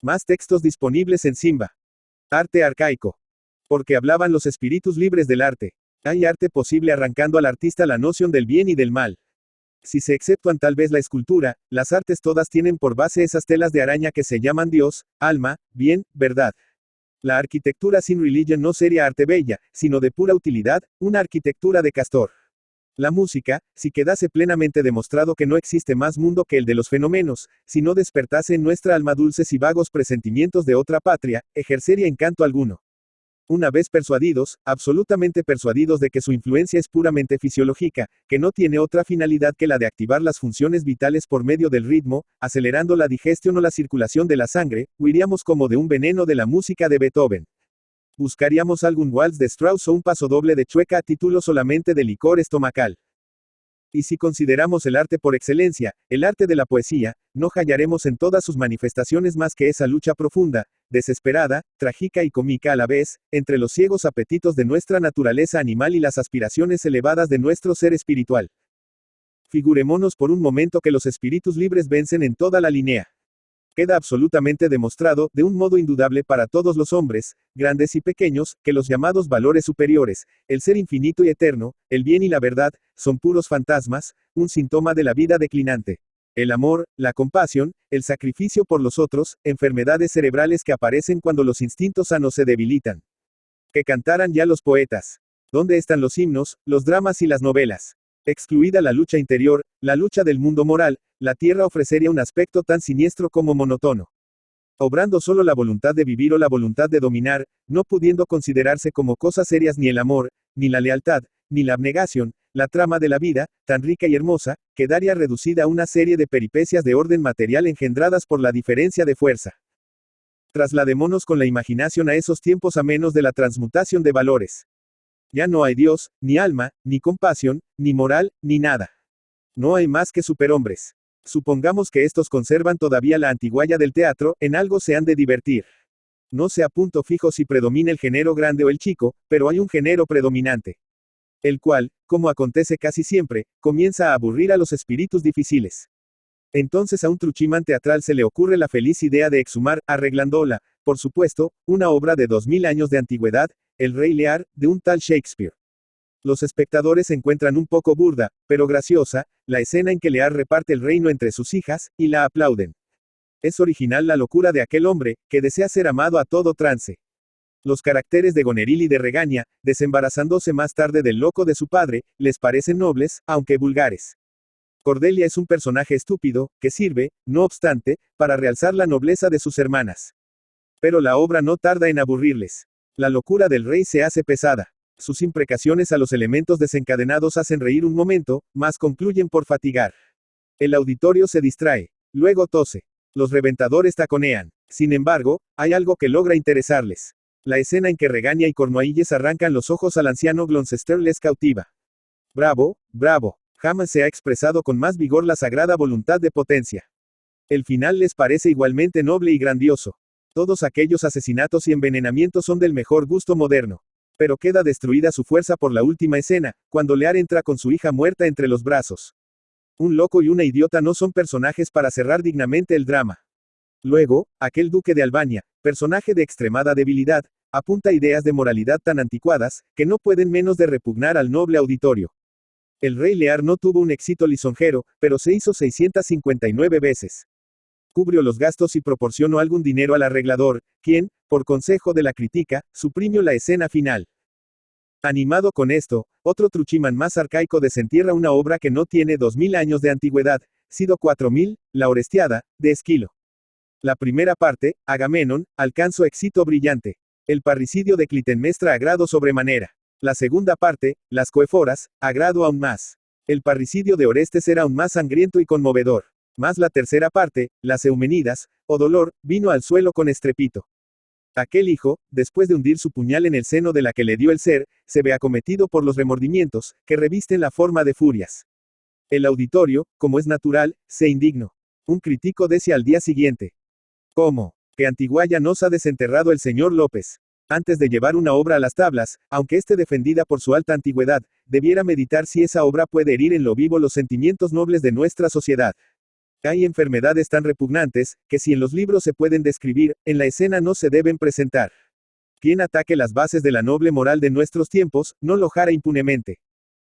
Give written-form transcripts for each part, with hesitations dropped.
Más textos disponibles en Simba. Arte arcaico. Porque hablaban los espíritus libres del arte. Hay arte posible arrancando al artista la noción del bien y del mal. Si se exceptúan tal vez la escultura, las artes todas tienen por base esas telas de araña que se llaman Dios, alma, bien, verdad. La arquitectura sin religión no sería arte bella, sino de pura utilidad, una arquitectura de castor. La música, si quedase plenamente demostrado que no existe más mundo que el de los fenómenos, si no despertase en nuestra alma dulces y vagos presentimientos de otra patria, ejercería encanto alguno. Una vez persuadidos, absolutamente persuadidos de que su influencia es puramente fisiológica, que no tiene otra finalidad que la de activar las funciones vitales por medio del ritmo, acelerando la digestión o la circulación de la sangre, huiríamos como de un veneno de la música de Beethoven. Buscaríamos algún waltz de Strauss o un pasodoble de Chueca a título solamente de licor estomacal. Y si consideramos el arte por excelencia, el arte de la poesía, no hallaremos en todas sus manifestaciones más que esa lucha profunda, desesperada, trágica y cómica a la vez, entre los ciegos apetitos de nuestra naturaleza animal y las aspiraciones elevadas de nuestro ser espiritual. Figurémonos por un momento que los espíritus libres vencen en toda la línea. Queda absolutamente demostrado, de un modo indudable para todos los hombres, grandes y pequeños, que los llamados valores superiores, el ser infinito y eterno, el bien y la verdad, son puros fantasmas, un síntoma de la vida declinante. El amor, la compasión, el sacrificio por los otros, enfermedades cerebrales que aparecen cuando los instintos sanos se debilitan. Que cantaran ya los poetas. ¿Dónde están los himnos, los dramas y las novelas? Excluida la lucha interior, la lucha del mundo moral, la tierra ofrecería un aspecto tan siniestro como monótono. Obrando solo la voluntad de vivir o la voluntad de dominar, no pudiendo considerarse como cosas serias ni el amor, ni la lealtad, ni la abnegación, la trama de la vida, tan rica y hermosa, quedaría reducida a una serie de peripecias de orden material engendradas por la diferencia de fuerza. Trasladémonos con la imaginación a esos tiempos amenos de la transmutación de valores. Ya no hay Dios, ni alma, ni compasión, ni moral, ni nada. No hay más que superhombres. Supongamos que estos conservan todavía la antigualla del teatro, en algo se han de divertir. No sé a punto fijo si predomina el género grande o el chico, pero hay un género predominante. El cual, como acontece casi siempre, comienza a aburrir a los espíritus difíciles. Entonces a un truchimán teatral se le ocurre la feliz idea de exhumar, arreglándola, por supuesto, una obra de 2000 años de antigüedad, El Rey Lear, de un tal Shakespeare. Los espectadores encuentran un poco burda, pero graciosa, la escena en que Lear reparte el reino entre sus hijas, y la aplauden. Es original la locura de aquel hombre, que desea ser amado a todo trance. Los caracteres de Goneril y de Regaña, desembarazándose más tarde del loco de su padre, les parecen nobles, aunque vulgares. Cordelia es un personaje estúpido, que sirve, no obstante, para realzar la nobleza de sus hermanas. Pero la obra no tarda en aburrirles. La locura del rey se hace pesada. Sus imprecaciones a los elementos desencadenados hacen reír un momento, mas concluyen por fatigar. El auditorio se distrae. Luego tose. Los reventadores taconean. Sin embargo, hay algo que logra interesarles. La escena en que Regaña y Cornualles arrancan los ojos al anciano Gloucester les cautiva. Bravo, bravo. Jamás se ha expresado con más vigor la sagrada voluntad de potencia. El final les parece igualmente noble y grandioso. Todos aquellos asesinatos y envenenamientos son del mejor gusto moderno. Pero queda destruida su fuerza por la última escena, cuando Lear entra con su hija muerta entre los brazos. Un loco y una idiota no son personajes para cerrar dignamente el drama. Luego, aquel duque de Albania, personaje de extremada debilidad, apunta ideas de moralidad tan anticuadas, que no pueden menos de repugnar al noble auditorio. El rey Lear no tuvo un éxito lisonjero, pero se hizo 659 veces. Cubrió los gastos y proporcionó algún dinero al arreglador, quien, por consejo de la crítica, suprimió la escena final. Animado con esto, otro truchimán más arcaico desentierra una obra que no tiene 2000 años de antigüedad, sido 4000, la Orestiada, de Esquilo. La primera parte, Agamenón, alcanzó éxito brillante. El parricidio de Clitemnestra agrado sobremanera. La segunda parte, las Coeforas, agrado aún más. El parricidio de Orestes era aún más sangriento y conmovedor. Más la tercera parte, las Eumenidas, o dolor, vino al suelo con estrepito. Aquel hijo, después de hundir su puñal en el seno de la que le dio el ser, se ve acometido por los remordimientos, que revisten la forma de furias. El auditorio, como es natural, se indignó. Un crítico decía al día siguiente. ¿Cómo? ¿Que Antiguaya nos ha desenterrado el señor López? Antes de llevar una obra a las tablas, aunque esté defendida por su alta antigüedad, debiera meditar si esa obra puede herir en lo vivo los sentimientos nobles de nuestra sociedad. Hay enfermedades tan repugnantes, que si en los libros se pueden describir, en la escena no se deben presentar. Quien ataque las bases de la noble moral de nuestros tiempos, no lo jara impunemente.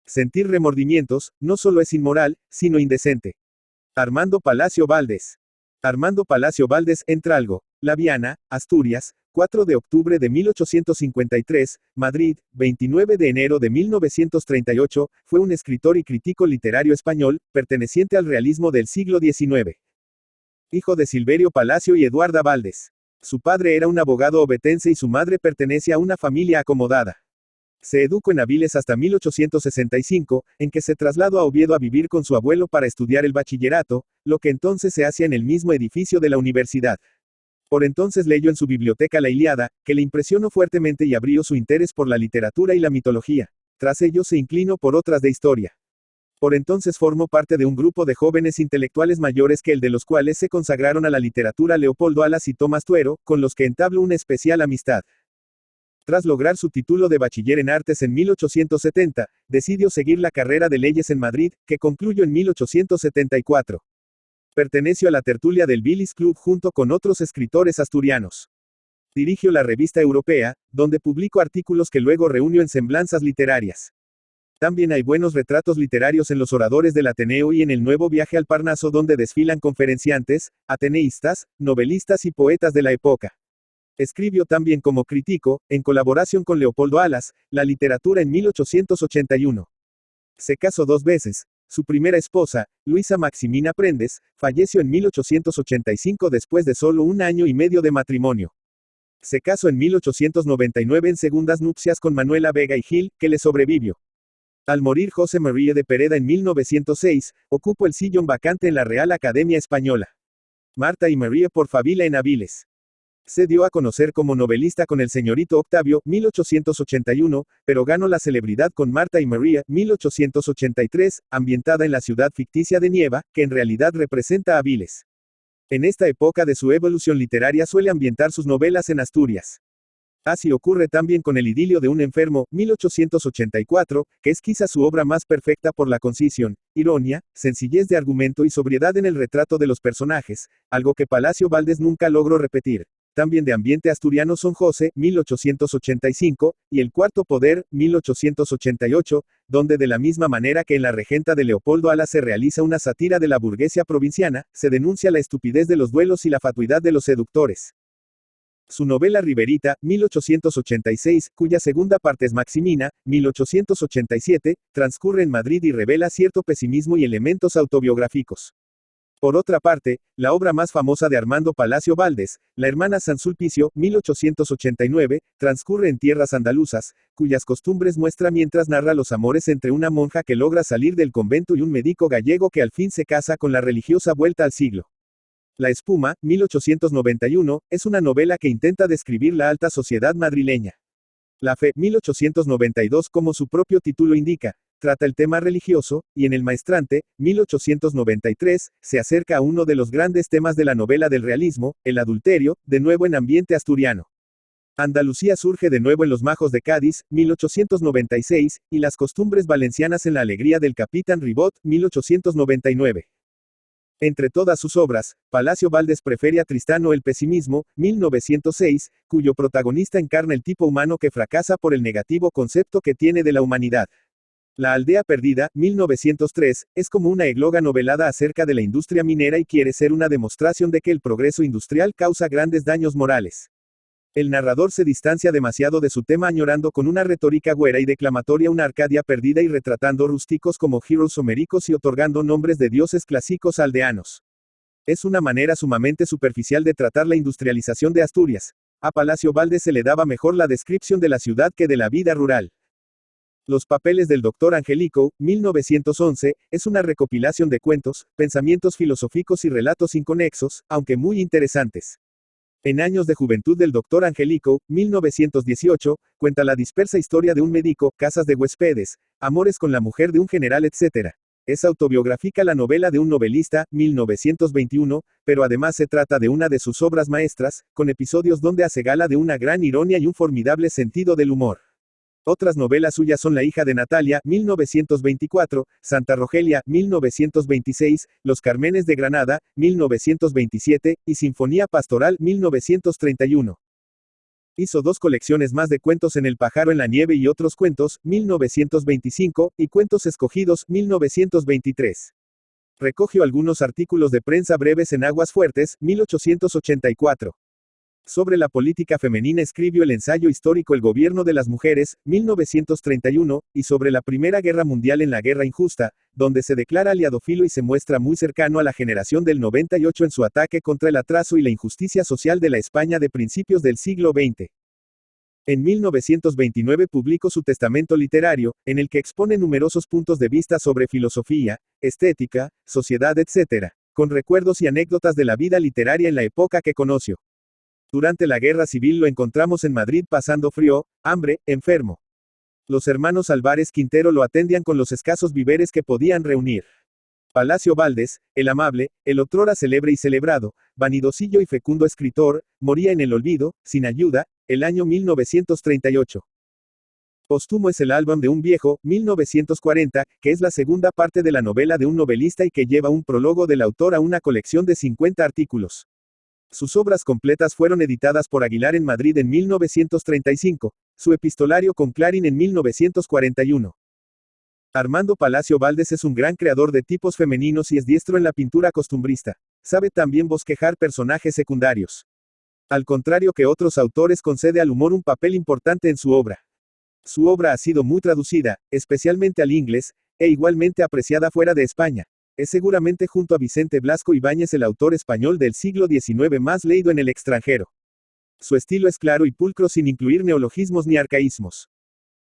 Sentir remordimientos, no solo es inmoral, sino indecente. Armando Palacio Valdés. Armando Palacio Valdés, Entralgo, La Viana, Asturias, 4 de octubre de 1853, Madrid, 29 de enero de 1938, fue un escritor y crítico literario español, perteneciente al realismo del siglo XIX. Hijo de Silverio Palacio y Eduarda Valdés. Su padre era un abogado ovetense y su madre pertenece a una familia acomodada. Se educó en Avilés hasta 1865, en que se trasladó a Oviedo a vivir con su abuelo para estudiar el bachillerato, lo que entonces se hacía en el mismo edificio de la universidad. Por entonces leyó en su biblioteca la Ilíada, que le impresionó fuertemente y abrió su interés por la literatura y la mitología. Tras ello se inclinó por otras de historia. Por entonces formó parte de un grupo de jóvenes intelectuales mayores que el de los cuales se consagraron a la literatura Leopoldo Alas y Tomás Tuero, con los que entabló una especial amistad. Tras lograr su título de bachiller en artes en 1870, decidió seguir la carrera de leyes en Madrid, que concluyó en 1874. Perteneció a la tertulia del Billis Club junto con otros escritores asturianos. Dirigió la Revista Europea, donde publicó artículos que luego reunió en Semblanzas Literarias. También hay buenos retratos literarios en los oradores del Ateneo y en el Nuevo Viaje al Parnaso, donde desfilan conferenciantes, ateneístas, novelistas y poetas de la época. Escribió también como crítico, en colaboración con Leopoldo Alas, la literatura en 1881. Se casó 2 veces. Su primera esposa, Luisa Maximina Prendes, falleció en 1885 después de solo 1 año y medio de matrimonio. Se casó en 1899 en segundas nupcias con Manuela Vega y Gil, que le sobrevivió. Al morir José María de Pereda en 1906, ocupó el sillón vacante en la Real Academia Española. Marta y María por Favila en Avilés. Se dio a conocer como novelista con El señorito Octavio, 1881, pero ganó la celebridad con Marta y María, 1883, ambientada en la ciudad ficticia de Nieva, que en realidad representa a Avilés. En esta época de su evolución literaria suele ambientar sus novelas en Asturias. Así ocurre también con El idilio de un enfermo, 1884, que es quizá su obra más perfecta por la concisión, ironía, sencillez de argumento y sobriedad en el retrato de los personajes, algo que Palacio Valdés nunca logró repetir. También de ambiente asturiano son José, 1885, y El cuarto poder, 1888, donde de la misma manera que en La regenta de Leopoldo Alas se realiza una sátira de la burguesía provinciana, se denuncia la estupidez de los duelos y la fatuidad de los seductores. Su novela Riberita, 1886, cuya segunda parte es Maximina, 1887, transcurre en Madrid y revela cierto pesimismo y elementos autobiográficos. Por otra parte, la obra más famosa de Armando Palacio Valdés, La hermana San Sulpicio, 1889, transcurre en tierras andaluzas, cuyas costumbres muestra mientras narra los amores entre una monja que logra salir del convento y un médico gallego que al fin se casa con la religiosa vuelta al siglo. La espuma, 1891, es una novela que intenta describir la alta sociedad madrileña. La fe, 1892, como su propio título indica, trata el tema religioso, y en El maestrante, 1893, se acerca a uno de los grandes temas de la novela del realismo, el adulterio, de nuevo en ambiente asturiano. Andalucía surge de nuevo en Los majos de Cádiz, 1896, y las costumbres valencianas en La alegría del capitán Ribot, 1899. Entre todas sus obras, Palacio Valdés prefiere a Tristano el pesimismo, 1906, cuyo protagonista encarna el tipo humano que fracasa por el negativo concepto que tiene de la humanidad. La aldea perdida, 1903, es como una égloga novelada acerca de la industria minera y quiere ser una demostración de que el progreso industrial causa grandes daños morales. El narrador se distancia demasiado de su tema añorando con una retórica güera y declamatoria una Arcadia perdida y retratando rústicos como heroes homéricos y otorgando nombres de dioses clásicos aldeanos. Es una manera sumamente superficial de tratar la industrialización de Asturias. A Palacio Valdés se le daba mejor la descripción de la ciudad que de la vida rural. Los papeles del Dr. Angelico, 1911, es una recopilación de cuentos, pensamientos filosóficos y relatos inconexos, aunque muy interesantes. En Años de Juventud del Dr. Angelico, 1918, cuenta la dispersa historia de un médico, casas de huéspedes, amores con la mujer de un general, etc. Es autobiográfica la novela de un novelista, 1921, pero además se trata de una de sus obras maestras, con episodios donde hace gala de una gran ironía y un formidable sentido del humor. Otras novelas suyas son La hija de Natalia, 1924, Santa Rogelia, 1926, Los Cármenes de Granada, 1927, y Sinfonía Pastoral, 1931. Hizo 2 colecciones más de Cuentos en el pájaro en la nieve y otros cuentos, 1925, y Cuentos escogidos, 1923. Recogió algunos artículos de prensa breves en Aguas Fuertes, 1884. Sobre la política femenina escribió el ensayo histórico El gobierno de las mujeres, 1931, y sobre la Primera Guerra Mundial en La guerra injusta, donde se declara aliadófilo y se muestra muy cercano a la generación del 98 en su ataque contra el atraso y la injusticia social de la España de principios del siglo XX. En 1929 publicó su Testamento literario, en el que expone numerosos puntos de vista sobre filosofía, estética, sociedad, etc., con recuerdos y anécdotas de la vida literaria en la época que conoció. Durante la Guerra Civil lo encontramos en Madrid pasando frío, hambre, enfermo. Los hermanos Álvarez Quintero lo atendían con los escasos víveres que podían reunir. Palacio Valdés, el amable, el otrora célebre y celebrado, vanidosillo y fecundo escritor, moría en el olvido, sin ayuda, el año 1938. Póstumo es el álbum de un viejo, 1940, que es la segunda parte de la novela de un novelista y que lleva un prólogo del autor a una colección de 50 artículos. Sus obras completas fueron editadas por Aguilar en Madrid en 1935, su epistolario con Clarín en 1941. Armando Palacio Valdés es un gran creador de tipos femeninos y es diestro en la pintura costumbrista. Sabe también bosquejar personajes secundarios. Al contrario que otros autores, concede al humor un papel importante en su obra. Su obra ha sido muy traducida, especialmente al inglés, e igualmente apreciada fuera de España. Es seguramente junto a Vicente Blasco Ibáñez el autor español del siglo XIX más leído en el extranjero. Su estilo es claro y pulcro sin incluir neologismos ni arcaísmos.